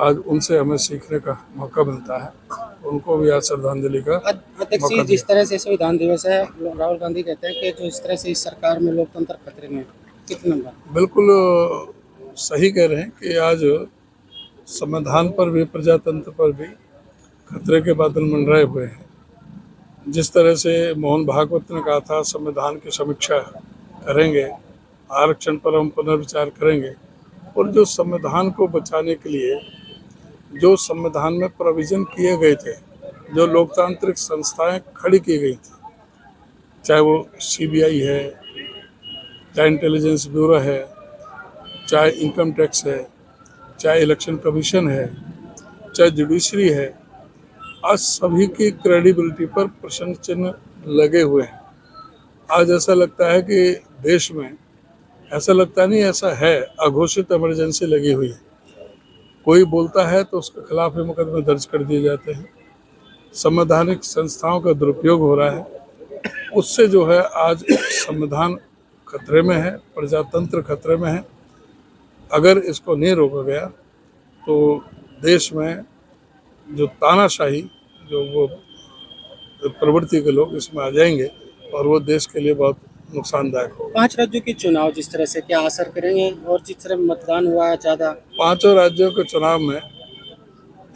आज उनसे हमें सीखने का मौका मिलता है। उनको भी आज श्रद्धांजलि का अध्यक्ष जी, मौका जिस दिया। तरह से संविधान दिवस है, राहुल गांधी कहते हैं कि जो इस तरह से इस सरकार में लोकतंत्र खतरे में है, कितना बार? बिल्कुल सही कह रहे हैं कि आज संविधान पर भी प्रजातंत्र पर भी खतरे के बादल मंडराए हुए हैं। जिस तरह से मोहन भागवत ने कहा था संविधान की समीक्षा करेंगे, आरक्षण पर हम पुनर्विचार करेंगे, और जो संविधान को बचाने के लिए जो संविधान में प्रोविजन किए गए थे, जो लोकतांत्रिक संस्थाएं खड़ी की गई थी, चाहे वो सीबीआई है, चाहे इंटेलिजेंस ब्यूरो है, चाहे इनकम टैक्स है, चाहे इलेक्शन कमीशन है, चाहे जुडिशरी है, आज सभी की क्रेडिबिलिटी पर प्रश्न चिन्ह लगे हुए हैं। आज ऐसा लगता है कि देश में, ऐसा लगता नहीं, ऐसा है, अघोषित इमरजेंसी लगी हुई है। कोई बोलता है तो उसके खिलाफ ही मुकदमे दर्ज कर दिए जाते हैं। संवैधानिक संस्थाओं का दुरुपयोग हो रहा है। उससे जो है आज संविधान खतरे में है, प्रजातंत्र खतरे में है। अगर इसको नहीं रोका गया तो देश में जो तानाशाही, जो वो प्रवृत्ति के लोग इसमें आ जाएंगे और वो देश के लिए बहुत नुकसानदायक होगा। 5 राज्यों के चुनाव जिस तरह से क्या असर करेंगे, और जिस तरह मतदान हुआ है ज़्यादा? 5 राज्यों के चुनाव में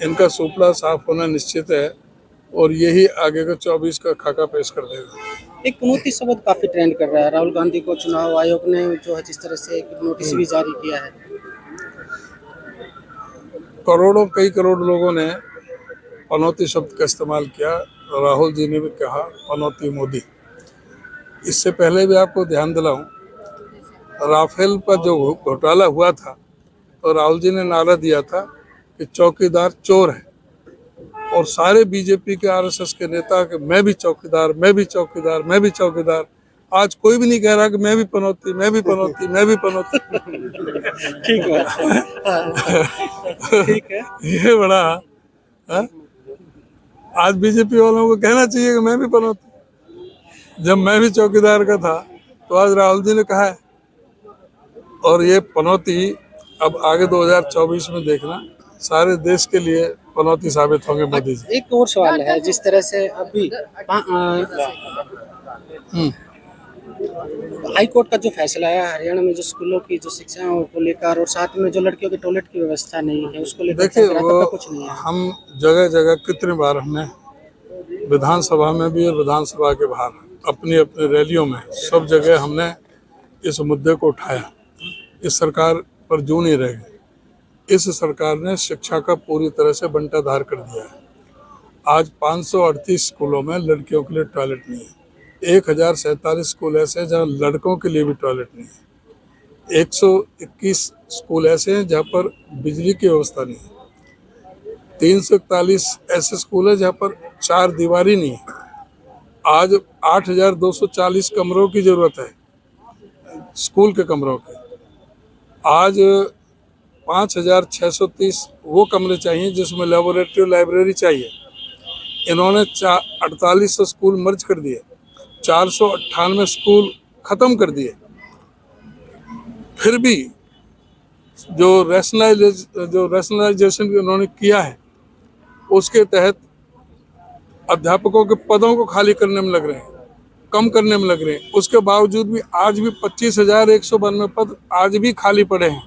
इनका सुपड़ा साफ होना निश्चित है और यही आगे का 24 का खाका पेश कर देगा। एक नोटिस शब्द काफी ट्रेंड कर रहा है, राहुल गांधी को चुनाव आयोग ने जो है जिस तरह से एक नोटिस भी जारी किया है। कई करोड़ लोगों ने पनौती शब्द का इस्तेमाल किया। राहुल जी ने भी कहा पनौती मोदी। इससे पहले भी आपको ध्यान दिलाऊं, राफेल पर जो घोटाला हुआ था तो राहुल जी ने नारा दिया था कि चौकीदार चोर है, और सारे बीजेपी के आरएसएस के नेता कि मैं भी चौकीदार, मैं भी चौकीदार, मैं भी चौकीदार। आज कोई भी नहीं कह रहा कि मैं भी पनौती, मैं भी पनौती, मैं भी पनौती। ठीक है। ठीक है। ये बड़ा है? आज बीजेपी वालों को कहना चाहिए कि मैं भी पनौती। जब मैं भी चौकीदार का था तो आज राहुल जी ने कहा है। और ये पनौती अब आगे 2024 में देखना, सारे देश के लिए पनौती साबित होंगे मोदी जी। एक और सवाल है, जिस तरह से अभी हाई कोर्ट का जो फैसला है हरियाणा में जो स्कूलों की जो शिक्षा को लेकर, और साथ में जो लड़कियों के टॉयलेट की व्यवस्था नहीं है उसको लेकर, देखिए वो कुछ नहीं है। हम जगह जगह कितनी बार हमने विधानसभा में भी और विधानसभा के बाहर अपनी अपनी रैलियों में सब जगह हमने इस मुद्दे को उठाया। इस सरकार पर जू नहीं रह गई। इस सरकार ने शिक्षा का पूरी तरह से बंटाधार कर दिया है। आज 538 स्कूलों में लड़कियों के लिए टॉयलेट नहीं है। 1047 स्कूल ऐसे हैं जहाँ लड़कों के लिए भी टॉयलेट नहीं है। 121 स्कूल ऐसे हैं जहाँ पर बिजली की व्यवस्था नहीं है। 341 ऐसे स्कूल हैं जहाँ पर 4 दीवारी नहीं है। आज 8240 कमरों की जरूरत है, स्कूल के कमरों की। आज 5630 वो कमरे चाहिए जिसमें लेबोरेटरी और लाइब्रेरी चाहिए। इन्होंने 4800 स्कूल मर्ज कर दिए, 498 स्कूल खत्म कर दिए। फिर भी जो रैशनलाइजेशन उन्होंने किया है उसके तहत अध्यापकों के पदों को खाली करने में लग रहे हैं, कम करने में लग रहे हैं। उसके बावजूद भी आज भी 25,192 पद आज भी खाली पड़े हैं।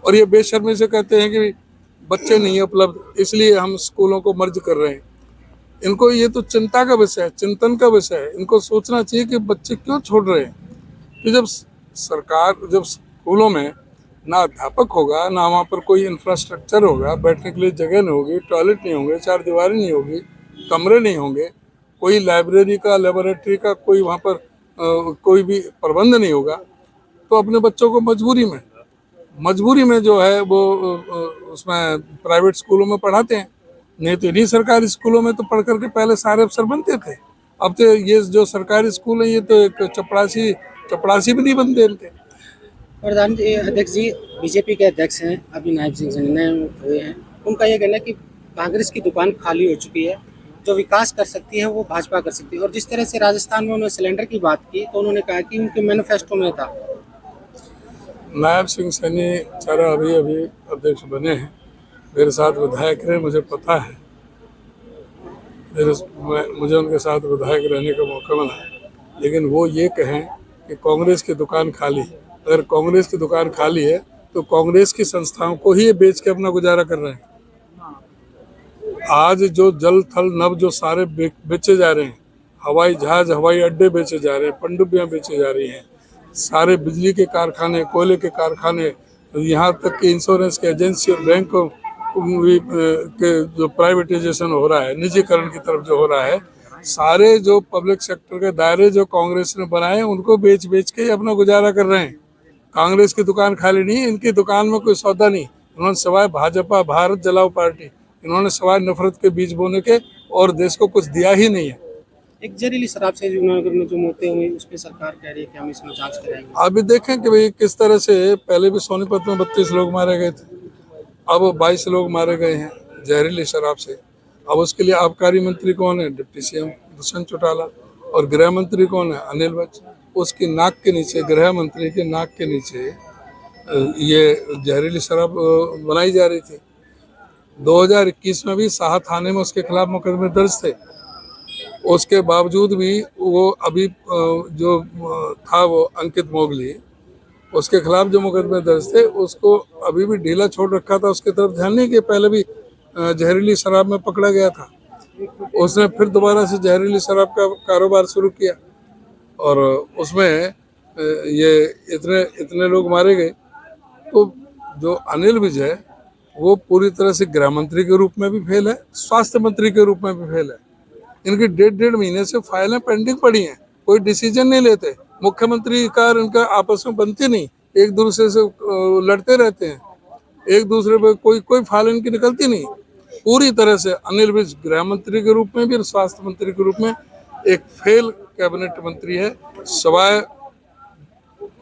और ये बेशर्मी से कहते हैं कि बच्चे नहीं उपलब्ध, इसलिए हम स्कूलों को मर्ज कर रहे हैं। इनको ये तो चिंता का विषय है, चिंतन का विषय है। इनको सोचना चाहिए कि बच्चे क्यों छोड़ रहे हैं। कि जब स्कूलों में ना अध्यापक होगा, ना वहाँ पर कोई इंफ्रास्ट्रक्चर होगा, बैठने के लिए जगह नहीं होगी, टॉयलेट नहीं होंगे, 4 दीवारें नहीं होगी, कमरे नहीं होंगे, कोई लाइब्रेरी का, लेबोरेटरी का कोई वहाँ पर कोई भी प्रबंध नहीं होगा, तो अपने बच्चों को मजबूरी में जो है वो उसमें प्राइवेट स्कूलों में पढ़ाते हैं। नहीं तो इन्हीं सरकारी स्कूलों में तो पढ़ करके पहले सारे अफसर बनते थे। अब तो ये जो सरकारी स्कूल है ये तो एक चपड़ासी भी नहीं बनते इनके। प्रधान जी, अध्यक्ष जी, बीजेपी के अध्यक्ष हैं अभी नायब सिंह ने हुए हैं। उनका ये कहना है कि कांग्रेस की दुकान खाली हो चुकी है, जो विकास कर सकती है वो भाजपा कर सकती है। और जिस तरह से राजस्थान में उन्होंने सिलेंडर की बात की तो उन्होंने कहा कि उनके मैनिफेस्टो में था। नायब सिंह सैनी चारा अभी अध्यक्ष बने हैं मेरे साथ विधायक रहे, मुझे पता है, मुझे उनके साथ विधायक रहने का मौका मिला। लेकिन वो ये कहें कि कांग्रेस की दुकान खाली, अगर कांग्रेस की दुकान खाली है तो कांग्रेस की संस्थाओं को ही ये बेच के अपना गुजारा कर रहे हैं। आज जो जल थल नभ जो सारे बेचे जा रहे हैं, हवाई जहाज हवाई अड्डे बेचे जा रहे हैं, पनडुब्बियां बेचे जा रही हैं, सारे बिजली के कारखाने, कोयले के कारखाने, यहाँ तक कि इंश्योरेंस के एजेंसी और बैंक के जो प्राइवेटाइजेशन हो रहा है, निजीकरण की तरफ जो हो रहा है, सारे जो पब्लिक सेक्टर के दायरे जो कांग्रेस ने बनाए उनको बेच बेच के अपना गुजारा कर रहे हैं। कांग्रेस की दुकान खाली नहीं है, इनकी दुकान में कोई सौदा नहीं। उन्होंने सिवाय भाजपा भारत जलाओ पार्टी, इन्होंने सिवाय नफरत के बीज बोने के और देश को कुछ दिया ही नहीं है। एक जहरीली शराब से जूनागढ़ में जो मौतें हुई उस पर सरकार कह रही है कि हम इसमें जांच कराएंगे। अभी देखें कि भाई किस तरह से, पहले भी सोनीपत में 32 लोग मारे गए थे, अब 22 लोग मारे गए हैं जहरीली शराब से। अब उसके लिए आबकारी मंत्री कौन है? Deputy CM Dushyant Chautala. और गृह मंत्री कौन है? अनिल विज। उसकी नाक के नीचे, गृह मंत्री के नाक के नीचे ये जहरीली शराब बनाई जा रही थी। 2021 में भी साहा थाने में उसके खिलाफ मुकदमे दर्ज थे। उसके बावजूद भी वो अभी जो था वो अंकित मोगली, उसके खिलाफ जो मुकदमे दर्ज थे उसको अभी भी ढीला छोड़ रखा था, उसकी तरफ ध्यान नहीं किया। पहले भी जहरीली शराब में पकड़ा गया था, उसने फिर दोबारा से जहरीली शराब का कारोबार शुरू किया और उसमें ये इतने लोग मारे गए। तो जो अनिल विज है वो पूरी तरह से गृह मंत्री के रूप में भी फेल है, स्वास्थ्य मंत्री के रूप में भी फेल है। इनकी डेढ़ महीने से फाइलें पेंडिंग पड़ी हैं, कोई डिसीजन नहीं लेते। मुख्यमंत्री का इनका आपस में बनती नहीं, एक दूसरे से लड़ते रहते हैं, एक दूसरे पे कोई फाइल इनकी निकलती नहीं। पूरी तरह से अनिल विज गृह मंत्री के रूप में भी और स्वास्थ्य मंत्री के रूप में एक फेल कैबिनेट मंत्री है। सिवाय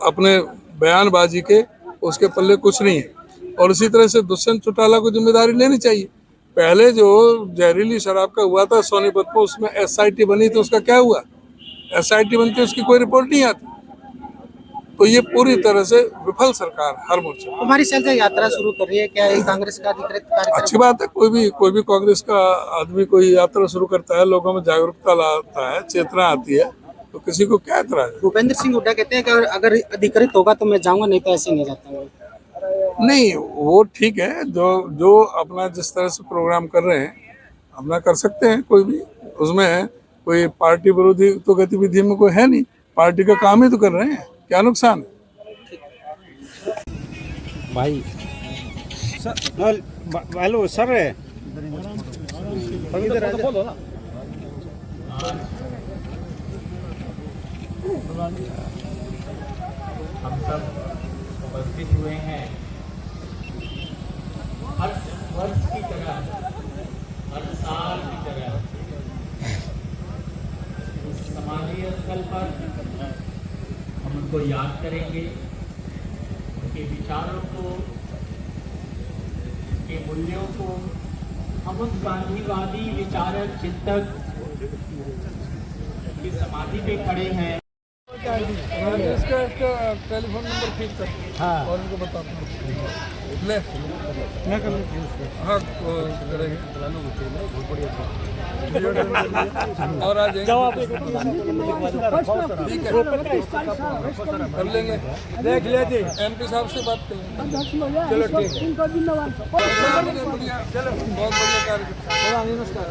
अपने बयानबाजी के उसके पल्ले कुछ नहीं है। और इसी तरह से दुष्यंत चौटाला को जिम्मेदारी लेनी चाहिए। पहले जो जहरीली शराब का हुआ था सोनीपत में, उसमें एसआईटी बनी थी, उसका क्या हुआ? एसआईटी बनती, उसकी कोई रिपोर्ट नहीं आती। तो ये पूरी तरह से विफल सरकार हर मोर्चे। हमारी शैलजा यात्रा शुरू कर रही है, क्या ये कांग्रेस का अधिकृत कार्यक्रम? अच्छी बात है, कोई भी कांग्रेस का आदमी कोई यात्रा शुरू करता है, लोगों में जागरूकता लाता है, चेतना आती है, तो किसी को क्या एतराज है? भूपेंद्र सिंह हुड्डा कहते हैं कि अगर अधिकृत होगा तो मैं जाऊंगा, नहीं तो ऐसे नहीं जाता हूँ। नहीं, वो ठीक है, जो अपना जिस तरह से प्रोग्राम कर रहे हैं अपना कर सकते हैं, कोई भी उसमें कोई पार्टी विरोधी तो गतिविधि में कोई है नहीं, पार्टी का काम ही तो कर रहे हैं, क्या नुकसान है? भाई हेलो सर, हम सब उपस्थित हुए हैं। हर वर्ष की तरह, हर साल की तरह इस समाधि स्थल पर हम उनको याद करेंगे, उनके विचारों को, उनके मूल्यों को। हम उस गांधीवादी विचारक चिंतक की समाधि पे खड़े हैं। इसका टेलीफोन नंबर फीड कर, हाँ, और उनको बताता हूँ। हाँ, करेंगे और आ जाएंगे, ठीक है, कर लेंगे, देख लीजिए, MP साहब से बात कर लेंगे। चलो ठीक है, चलो बहुत बढ़िया कार्य। नमस्कार।